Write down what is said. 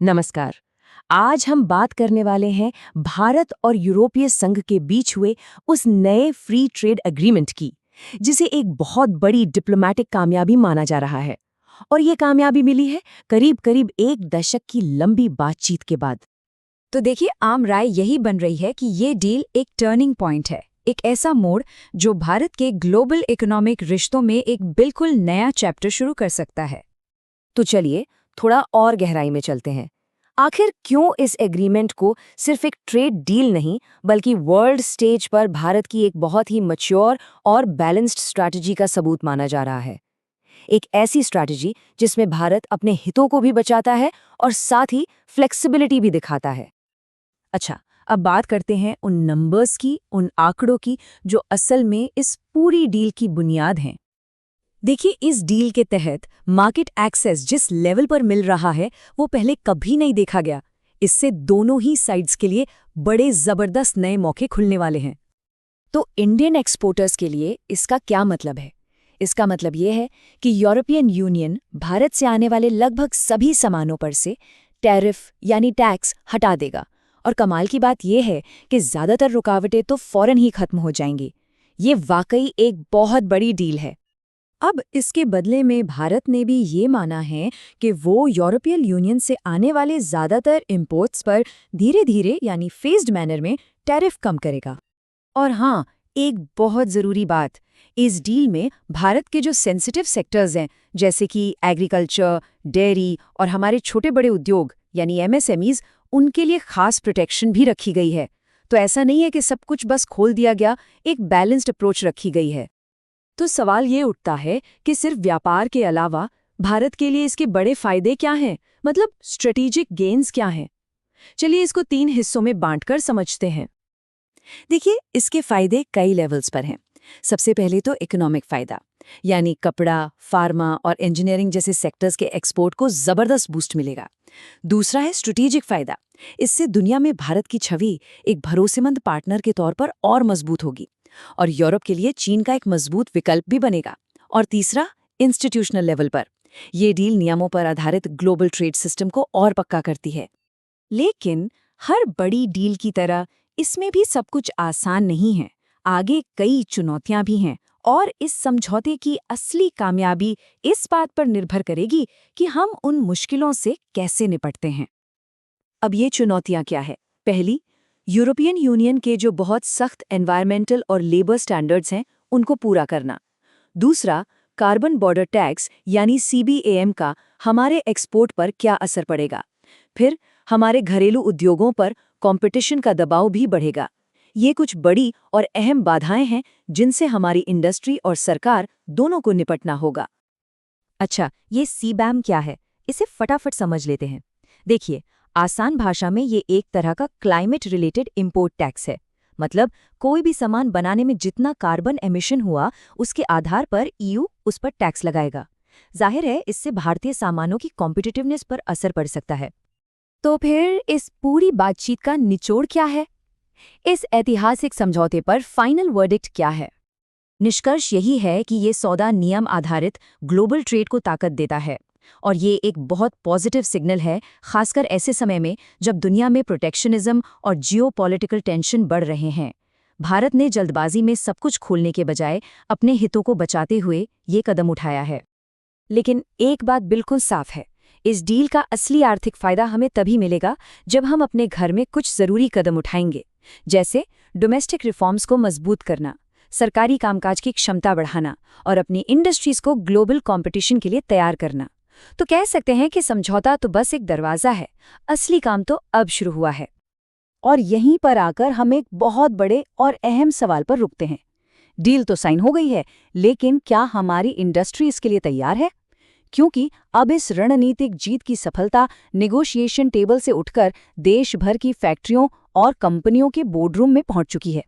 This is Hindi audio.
नमस्कार। आज हम बात करने वाले हैं भारत और यूरोपीय संघ के बीच हुए उस नए फ्री ट्रेड एग्रीमेंट की, जिसे एक बहुत बड़ी डिप्लोमैटिक कामयाबी माना जा रहा है। और ये कामयाबी मिली है करीब करीब एक दशक की लंबी बातचीत के बाद। तो देखिए, आम राय यही बन रही है कि ये डील एक टर्निंग पॉइंट है, एक ऐसा मोड़ जो भारत के ग्लोबल इकोनॉमिक रिश्तों में एक बिल्कुल नया चैप्टर शुरू कर सकता है। तो चलिए थोड़ा और गहराई में चलते हैं। आखिर क्यों इस एग्रीमेंट को सिर्फ एक ट्रेड डील नहीं बल्कि वर्ल्ड स्टेज पर भारत की एक बहुत ही मैच्योर और बैलेंस्ड स्ट्रैटेजी का सबूत माना जा रहा है। एक ऐसी स्ट्रैटेजी जिसमें भारत अपने हितों को भी बचाता है और साथ ही फ्लेक्सिबिलिटी भी दिखाता है। अच्छा, अब बात करते हैं उन नंबर्स की, उन आंकड़ों की जो असल में इस पूरी डील की बुनियाद हैं। देखिए, इस डील के तहत मार्केट एक्सेस जिस लेवल पर मिल रहा है वो पहले कभी नहीं देखा गया। इससे दोनों ही साइड्स के लिए बड़े जबरदस्त नए मौके खुलने वाले हैं। तो इंडियन एक्सपोर्टर्स के लिए इसका क्या मतलब है? इसका मतलब ये है कि यूरोपियन यूनियन भारत से आने वाले लगभग सभी सामानों पर से टैरिफ यानी टैक्स हटा देगा। और कमाल की बात यह है कि ज़्यादातर रुकावटें तो फौरन ही खत्म हो जाएंगी। ये वाकई एक बहुत बड़ी डील है। अब इसके बदले में भारत ने भी ये माना है कि वो यूरोपियन यूनियन से आने वाले ज़्यादातर इंपोर्ट्स पर धीरे धीरे यानी फेज्ड मैनर में टैरिफ कम करेगा। और हाँ, एक बहुत ज़रूरी बात, इस डील में भारत के जो सेंसिटिव सेक्टर्स हैं जैसे कि एग्रीकल्चर, डेयरी और हमारे छोटे बड़े उद्योग यानी एमएसएमईज, उनके लिए खास प्रोटेक्शन भी रखी गई है। तो ऐसा नहीं है कि सब कुछ बस खोल दिया गया, एक बैलेंस्ड अप्रोच रखी गई है। तो सवाल ये उठता है कि सिर्फ व्यापार के अलावा भारत के लिए इसके बड़े फायदे क्या हैं, मतलब स्ट्रेटेजिक गेन्स क्या हैं। चलिए इसको 3 हिस्सों में बांटकर समझते हैं। देखिए, इसके फायदे कई लेवल्स पर हैं। सबसे पहले तो इकोनॉमिक फायदा, यानी कपड़ा, फार्मा और इंजीनियरिंग जैसे सेक्टर्स के एक्सपोर्ट को जबरदस्त बूस्ट मिलेगा। दूसरा है स्ट्रेटेजिक फायदा। इससे दुनिया में भारत की छवि एक भरोसेमंद पार्टनर के तौर पर और मजबूत होगी और यूरोप के लिए चीन का एक मजबूत विकल्प भी बनेगा। और तीसरा, इंस्टीट्यूशनल लेवल पर यह डील नियमों पर आधारित ग्लोबल ट्रेड सिस्टम को और पक्का करती है। लेकिन हर बड़ी डील की तरह इसमें भी सब कुछ आसान नहीं है। आगे कई चुनौतियां भी हैं और इस समझौते की असली कामयाबी इस बात पर निर्भर करेगी कि हम उन मुश्किलों से कैसे निपटते हैं। अब ये चुनौतियां क्या है? पहली, यूरोपियन यूनियन के जो बहुत सख्त एनवायरमेंटल और लेबर स्टैंडर्ड्स हैं उनको पूरा करना। दूसरा, कार्बन बॉर्डर टैक्स यानी सीबीएम का हमारे एक्सपोर्ट पर क्या असर पड़ेगा। फिर हमारे घरेलू उद्योगों पर कंपटीशन का दबाव भी बढ़ेगा। ये कुछ बड़ी और अहम बाधाएं हैं जिनसे हमारी इंडस्ट्री और सरकार दोनों को निपटना होगा। अच्छा, ये सीबैम क्या है? इसे फटाफट समझ लेते हैं। देखिए, आसान भाषा में ये एक तरह का क्लाइमेट रिलेटेड इंपोर्ट टैक्स है। मतलब कोई भी सामान बनाने में जितना कार्बन एमिशन हुआ उसके आधार पर ईयू उस पर टैक्स लगाएगा। जाहिर है, इससे भारतीय सामानों की कॉम्पिटिटिवनेस पर असर पड़ सकता है। तो फिर इस पूरी बातचीत का निचोड़ क्या है? इस ऐतिहासिक समझौते पर फाइनल वर्डिक्ट क्या है? निष्कर्ष यही है कि ये सौदा नियम आधारित ग्लोबल ट्रेड को ताकत देता है और ये एक बहुत पॉजिटिव सिग्नल है, खासकर ऐसे समय में जब दुनिया में प्रोटेक्शनिज्म और जियोपॉलिटिकल टेंशन बढ़ रहे हैं। भारत ने जल्दबाजी में सब कुछ खोलने के बजाय अपने हितों को बचाते हुए ये कदम उठाया है। लेकिन एक बात बिल्कुल साफ है, इस डील का असली आर्थिक फायदा हमें तभी मिलेगा जब हम अपने घर में कुछ जरूरी कदम उठाएंगे, जैसे डोमेस्टिक रिफॉर्म्स को मजबूत करना, सरकारी कामकाज की क्षमता बढ़ाना और अपनी इंडस्ट्रीज को ग्लोबल कंपटीशन के लिए तैयार करना। तो कह सकते हैं कि समझौता तो बस एक दरवाजा है, असली काम तो अब शुरू हुआ है। और यहीं पर आकर हम एक बहुत बड़े और अहम सवाल पर रुकते हैं। डील तो साइन हो गई है, लेकिन क्या हमारी इंडस्ट्री इसके लिए तैयार है? क्योंकि अब इस रणनीतिक जीत की सफलता नेगोशिएशन टेबल से उठकर देश भर की फैक्ट्रियों और कंपनियों के बोर्डरूम में पहुंच चुकी है।